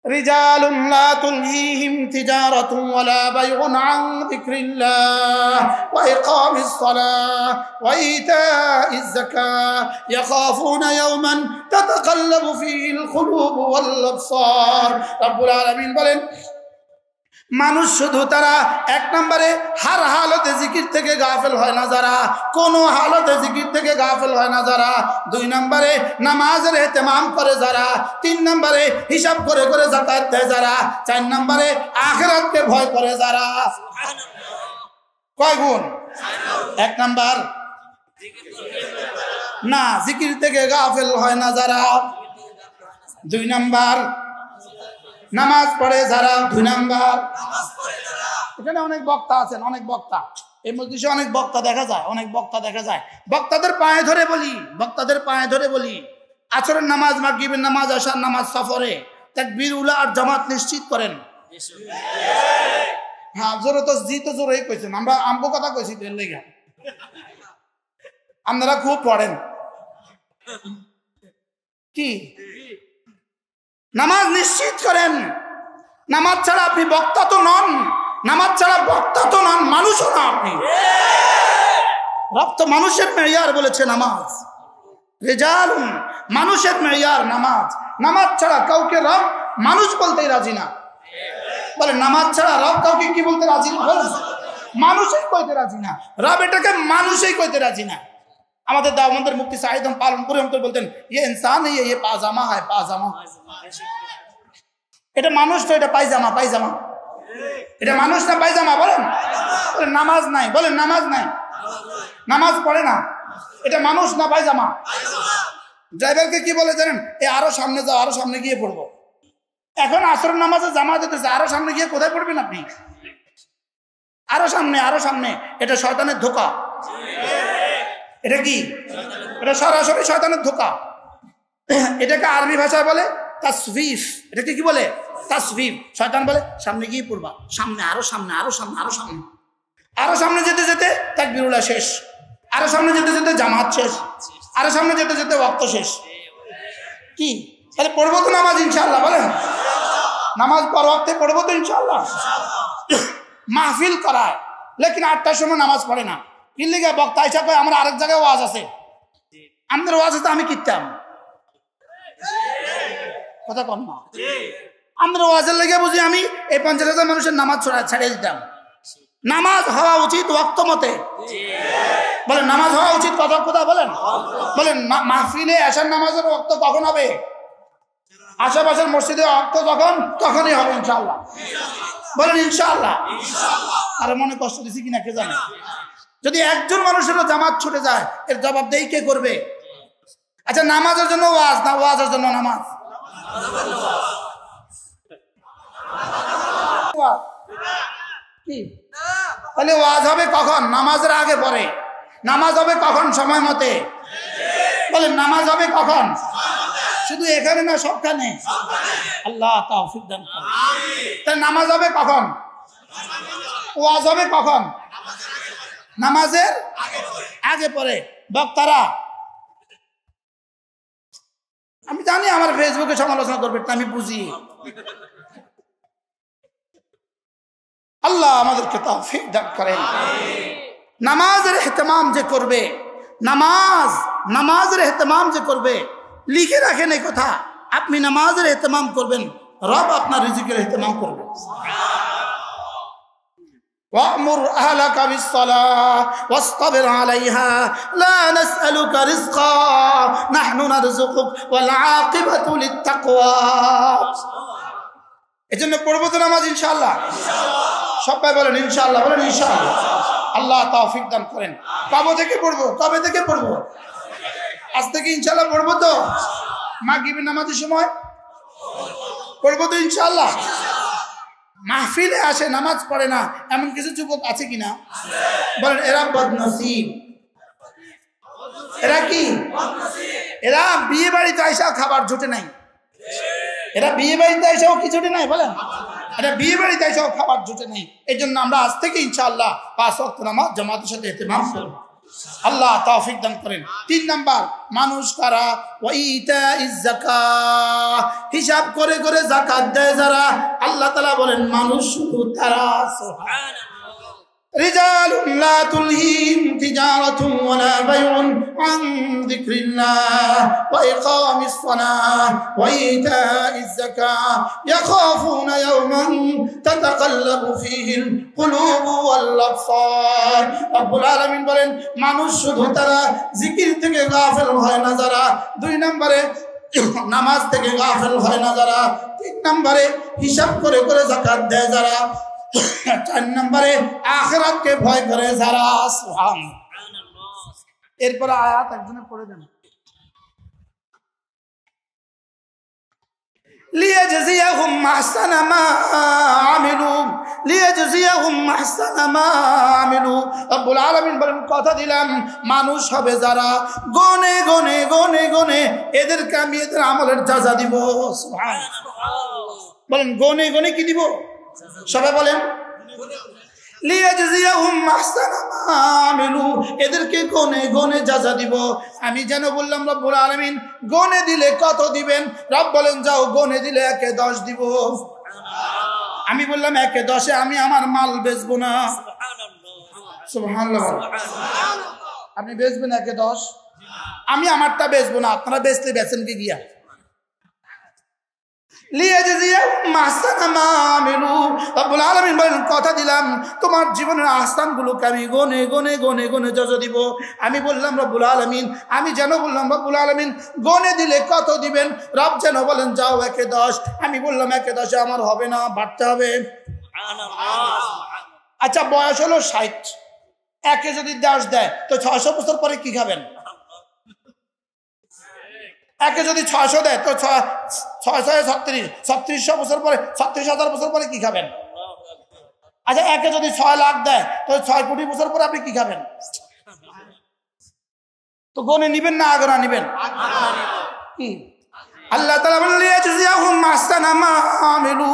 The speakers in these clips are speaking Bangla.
রিজালুন লা তুলহিহিম তিজারাতুন ওয়ালা বাইউন আন যিকরিল্লাহ ওয়া ইকামিস সালাহ ওয়া ইতাইজ যাকাহ ইয়াখাফুনা ইয়াওমান তাতাকাল্লাবু ফীহিল কুলুব ওয়াল আবসার। রব্বুল আলামিন বলেন, মানুষ শুধু তারা এক নম্বরে হার হালতে জিকির থেকে গাফেল হয় না যারা, কোনো হালতে জিকির থেকে গাফেল হয় না যারা, দুই নম্বরে নামাজের ইহতিমাম করে যারা, তিন নম্বরে হিসাব করে করে যাকাত দেয় যারা, চার নম্বরে আখিরাতকে ভয় করে যারা। কয় গুণ? এক নাম্বার না, জিকির থেকে গাফেল হয় না যারা, দুই নাম্বার নামাজ পড়ে যারা, দুই নাম্বার। এখানে অনেক বক্তা আছেন, অনেক বক্তা এই মজলিসে অনেক বক্তা দেখা যায়, অনেক বক্তা দেখা যায়। বক্তাদের পায়ে ধরে বলি, বক্তাদের পায়ে ধরে বলি, আসরের নামাজ, মাগরিবের নামাজ, আশার নামাজ সফরে তাকবীর উলা আর জামাত নিশ্চিত করেন। হ্যাঁ, জোরে তো জি তো জোরেই কইছেন, আমরা আমগো কথা কইছি এর লাগা। আপনারা খুব পড়েন কি? নামাজ নিশ্চিত করেন। নামাজ ছাড়া আপনি বক্তা তো নন, নামাজ ছাড়া বক্তা তো নন, মানুষও না আপনি। রব তো মানুষের মেয়ার বলেছে নামাজ, রিজালুন মানুষের মেয়ার নামাজ। নামাজ ছাড়া কাউকে রব মানুষ বলতেই রাজি না। বলে নামাজ ছাড়া রব কাউকে কি বলতে রাজি না? মানুষই কইতে রাজি না, রব এটাকে মানুষই কইতে রাজি না। আমাদের দাওবন্দের মুফতি সাঈদ পালনপুরে বলতেন, ये इंसान नहीं है, ये पाजामा है, पाजामा। এটা মানুষ তো, এটা পায়জামা, পায়জামা। এটা মানুষ না পায়জামা? বলেন। বলেন নামাজ নাই, বলেন নামাজ নাই, নামাজ পড়ে না, এটা মানুষ না পায়জামা? ড্রাইভারকে কি বলে জানেন? এ আরো সামনে যাও, আরো সামনে গিয়ে পড়বো। এখন আসরের নামাজে জামা দিতেছে, আরো সামনে গিয়ে কোথায় পড়বেন আপনি? আরো সামনে, আরো সামনে। এটা শয়তানের ধোঁকা। এটা কি? এটা সরাসরি শয়তানের ধোঁকা। এটাকে আরবি ভাষায় বলে তাসফিফ। এটাকে কি বলে? তাসফিফ। শয়তান বলে সামনে গিয়ে পড়বা, সামনে, আরো সামনে, আরো সামনে, আরো সামনে। আরো সামনে যেতে যেতে তাকবীরুল্লাহ শেষ, আরো সামনে যেতে যেতে জামাত শেষ, আরো সামনে যেতে যেতে ওয়াক্ত শেষ। কি তাহলে পড়বো তো নামাজ ইনশাআল্লাহ? বলেন নামাজ পর ওয়াক্তে পড়বো তো ইনশাআল্লাহ। মাহফিল করায়, লেকিন 8টার সময় নামাজ পড়ে না। কি লিগা? বক্তা আইসা কয় আমরা আরেক জায়গায় ওয়াজ আছে, আমাদের ওয়াজ আছে, আমি কিনতাম কথা কম না। আমাদের ওয়াজের লেগে বুঝি আমি এই 50,000 মানুষের নামাজ ছাড়িয়ে দিতাম। নামাজ হওয়া উচিত ওয়াক্ত মতে। বলেন নামাজ হওয়া উচিত কথা কথা বলেন। বলেন মাহফিলে আসার নামাজের ওয়াক্ত কখন হবে? আশেপাশের মসজিদে ওয়াক্ত যখন, তখনই হবে ইনশাআল্লাহ। বলেন ইনশাআল্লাহ। আরে মনে কষ্ট দিছি কিনা কে জানে। যদি একজন মানুষেরও জামাত ছুটে যায়, এর জবাবদেহি কে করবে? আচ্ছা, নামাজের জন্য ওয়াজ না ওয়াজের জন্য নামাজ? কি তাহলে ওয়াজ হবে কখন? নামাজের আগে পরে। নামাজ হবে কখন? সময় মতে। বলেন নামাজ হবে কখন? শুধু এখানে না, সবখানে। আল্লাহ তাওফিক দান করুন। তাহলে নামাজ হবে কখন? ওয়াজ হবে কখন? নামাজের আগে পরে। বক্তারা, আমি জানি আমার ফেসবুকে সমালোচনা করবে, আমি বুঝি। আল্লাহ আমাদেরকে তৌফিক দান করেন। নামাজের ইহতিমাম যে করবে, নামাজের ইহতিমাম যে করবে, লিখে রাখেন এই কথা। আপনি নামাজের ইহতিমাম করবেন, রব আপনার রিজিকের ইহতিমাম করবে। وَأْمُرْ أَهْلَكَ بِالصَّلَاةِ وَاصْطَبِرْ عَلَيْهَا لَا نَسْأَلُكَ رِزْقًا نَحْنُ نَرْزُقُكَ وَالْعَاقِبَةُ لِلتَّقْوَى। এজন্য পড়বো তো নামাজ ইনশাআল্লাহ? সবাই বলেন ইনশাআল্লাহ। বলেন ইনশাআল্লাহ। আল্লাহ তৌফিক দান করেন। কবে থেকে পড়বো? কবে থেকে পড়বো? আজ থেকে ইনশাআল্লাহ পড়বো তো? মাগরিবের নামাজের সময় পড়বো তো ইনশাআল্লাহ? মাহফিলে আসে, নামাজ পড়ে না, এমন কিছু যুবক আছে কিনা? বলেন এরা বদনসিব। এরা কি? এরা বিয়ে বাড়িতে আইসা খাবার জুটে নাই। এরা বিয়ে বাড়িতে আইসাও কি জুটে নাই? বলেন এরা বিয়ে বাড়িতে আইসাও খাবার জুটে নাই। এই জন্য আমরা আজ থেকে ইনশাআল্লাহ 5 ওয়াক্ত নামাজ জামাতের সাথে ইহতিমাম করব। আল্লাহ তৌফিক দান করেন। 3 নাম্বার মানুষ কারা, ওয়াইতাইজ যাকাত, হিসাব করে করে যাকাত দেয় যারা, আল্লাহ তাআলা বলেন মানুষ শুধু তারা। সুবহানাল্লাহ। রিজালুন লা তুলহিম তিজারাতুন ওয়ালা বাইউন আন যিকরিল্লাহ ওয়া ইকামিস সালাহ ওয়া ইতাইজ যাকাত ইয়াখাফুনা ইয়াওমান তাতাকাল্লাবু ফীহিল কুলুবু ওয়াল আবসার। রব্বুল আলামিন বলেন মানুষ শুধু তারা জিকির থেকে গাফিল হয় না যারা, 2 নম্বরে নামাজ থেকে গাফিল হয় না যারা, 3 নম্বরে হিসাব করে করে যাকাত দেয় যারা, 4 নম্বরে আখিরাতকে ভয় করে যারা। সুবহানাল্লাহ। এরপর আয়াত একজনে পড়ে দেন। লিয়াজজিয়াহুম আহসানা মা আমিলু, লিয়াজজিয়াহুম আহসানা মা আমিলু। রব্বুল আলামিন বলেন কথা দিলাম মানুষ হবে যারা গনে গনে গনে গনে এদেরকে আমি এদের আমলের যাজা দিব। সুবহানাল্লাহ। বলেন গনে গনে কি দিব? সবাই বলেন লিয়াজজিয়াহুম আহসানা মা আমিলু, এদেরকে গনে গনে যাজা দিব। আমি যেন বললাম রব্বুল আলামিন গনে দিলে কত দিবেন? রব বলেন যাও গনে দিলে 1 এ 10 দিব। আমি বললাম 1 এ 10 আমি আমার মাল বেচবো না। সুবহানাল্লাহ। আপনি বেচবেন 1 এ 10? আমি আমারটা বেচবো না, আপনারা বেচলে বেচেন কি গিয়া। রব্বুল আলামিন বলেন কথা দিলাম তোমার জীবনের আহসানগুলোকে আমি গনে গনে গনে গনে যাজা দিব। আমি বললাম রব্বুল আলামিন, আমি যেন বললাম রব্বুল আলামিন গনে দিলে কত দিবেন? রব যেন বলেন যাও 1 এ 10। আমি বললাম 1 এ 10 আমার হবে না, বাড়তে হবে। আচ্ছা বয়স হলো 60, 1 এ যদি 10 দেয় তো 600 বছর পরে কি খাবেন? 1 এ যদি 600 দেয় তো 3600 বছর পরে 36,000 বছর পরে কি খাবেন? আচ্ছা 1 এ যদি 6 লাখ দেয় তো 6 কোটি বছর পরে আপনি কি খাবেন? তো গনে নিবেন না আগরা নিবেন? কি আল্লাহ তাআলা বলেন লিয়াজজিয়াহুম আহসানা মা আমিলু,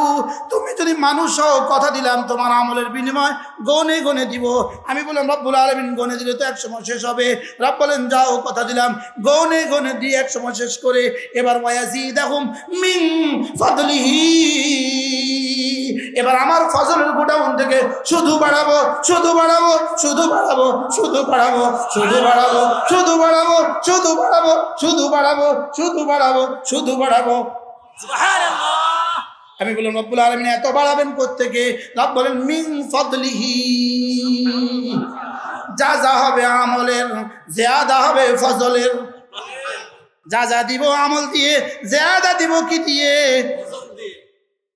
তুমি যদি মানুষ হও কথা দিলাম তোমার আমলের বিনিময় গনে গনে দিব। আমি বললাম রব্বুল আলামিন গনে দিলে তো 1 সময় শেষ হবে। রব বলেন যাও কথা দিলাম গনে গনে দিয়ে 1 সময় শেষ করে এবার ওয়ায়াজিদাহুম মিন ফাদলিহি, এবার আমার ফজলের গোডাউন থেকে শুধু বাড়াবো শুধু বাড়াবো শুধু বাড়াবো শুধু বাড়াবো শুধু বাড়াবো শুধু বাড়াবো শুধু বাড়াবো শুধু বাড়াবো শুধু বাড়াবো শুধু বাড়াবো। সুবহানাল্লাহ। আমি বললাম রব্বুল আলামিন এত বাড়াবেন কোত্থেকে? রব বলেন মিন ফাদলিহি, যা যা হবে আমলের, জিয়াদা হবে ফজলের। যা যা দিব আমল দিয়ে, জিয়াদা দিব কি দিয়ে?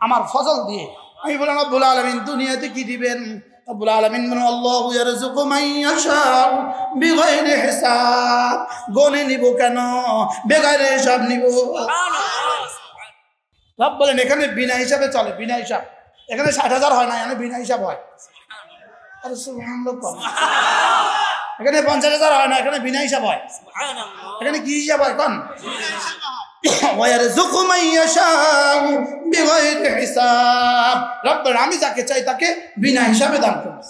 আমার ফজল দিয়ে। আমি বললাম রব্বুল আলামিন দুনিয়াতে কি দিবেন? রব্বুল আলামিন বলেন আল্লাহু ইয়ারযুকু মান ইয়াশাউ বিগাইরি হিসাব। গনে নিব কেন? বেগাইরে হিসাব নিব। রব বলেন এখানে বিনা হিসাবে চলে, বিনা হিসাব। এখানে 60,000 হয় না, এখানে বিনা হিসাব হয়। আরে সুবহানাল্লাহ। এখানে 50,000 হয় না, এখানে বিনা হিসাব হয়। এখানে কি হিসাব হয় কোন? ওয়ারযুকু মান ইয়াশাউ বিগাইরি হিসাব। রব আমি যাকে চাই তাকে বিনা হিসাবে দান করি।